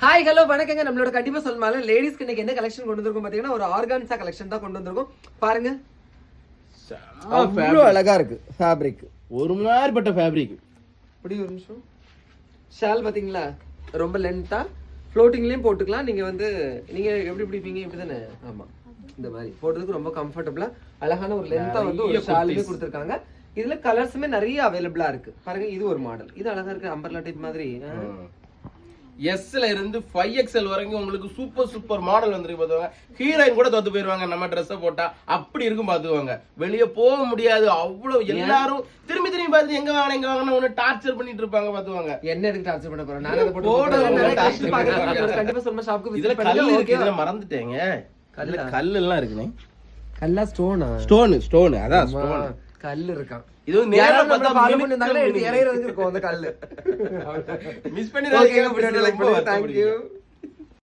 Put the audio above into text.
Hi hello வணக்கங்க. நம்மளோட கண்டிப்பா சொல்லுமால லேடிஸ்க்கு இன்னைக்கு என்ன கலெக்ஷன் கொண்டு வந்திருக்கோம் பாத்தீங்கன்னா ஒரு ஆர்கான்ஸா கலெக்ஷன் தான் கொண்டு வந்திருக்கோம். பாருங்க அவ்வளோ அழகா இருக்கு ஃபேப்ரிக், ஒரு மாதிரிப்பட்ட ஃபேப்ரிக். இப்படி ஒரு நிமிஷம். ஷால் பாத்தீங்களா ரொம்ப லென்த்தா ஃப்ளோட்டிங்லயும் போட்டுக்கலாம். நீங்க நீங்க எப்படி பிடிப்பீங்க இப்படி தானே? ஆமா, இந்த மாதிரி போடுறதுக்கு ரொம்ப கம்ஃபர்டபுளா அழகான ஒரு லென்த்தா ஒரு ஷாலுமே கொடுத்துருக்காங்க. இதுல கலர்ஸுமே நிறைய அவைலபிளா இருக்கு. பாருங்க, இது ஒரு மாடல், இது அழகா இருக்கு, அம்பர்லா டைப் மாதிரி. எஸ்ல இருந்து 5XL வரைக்கும் உங்களுக்கு சூப்பர் மாடல் வந்துருக்கு பாத்துவாங்க. ஹீரோயின் கூட தோத்து போயிருவாங்க நம்ம ட்ரெஸ் போட்டா, அப்படி இருக்கும் பாத்துவாங்க. வெளியே போக முடியாது, அவ்வளவு எல்லாரும் திரும்பி பார்த்து எங்க வாங்கினா ஒண்ணு டார்ச்சர் பண்ணிட்டு இருப்பாங்க பாத்துவாங்க. என்ன எதுக்கு டார்ச்சர் பண்ண போறேன்? நான் கண்டிப்பா சொல்ல ஷாப்புக்கு இதுல கல்லு இருக்கு, இதுல மறந்துட்டேங்க. கல்லு எல்லாம் இருக்குனே. கல்லா ஸ்டோனா? ஸ்டோன் அதான் ஸ்டோன். கல்லு இருக்கான். இது நேரா பார்த்தா ஃபாலோ பண்ணிருந்தாங்க, எடுத்து இறையிறதுக்கு இருக்கும் அந்த கல்லு. மிஸ் பண்ணி தான். Thank you.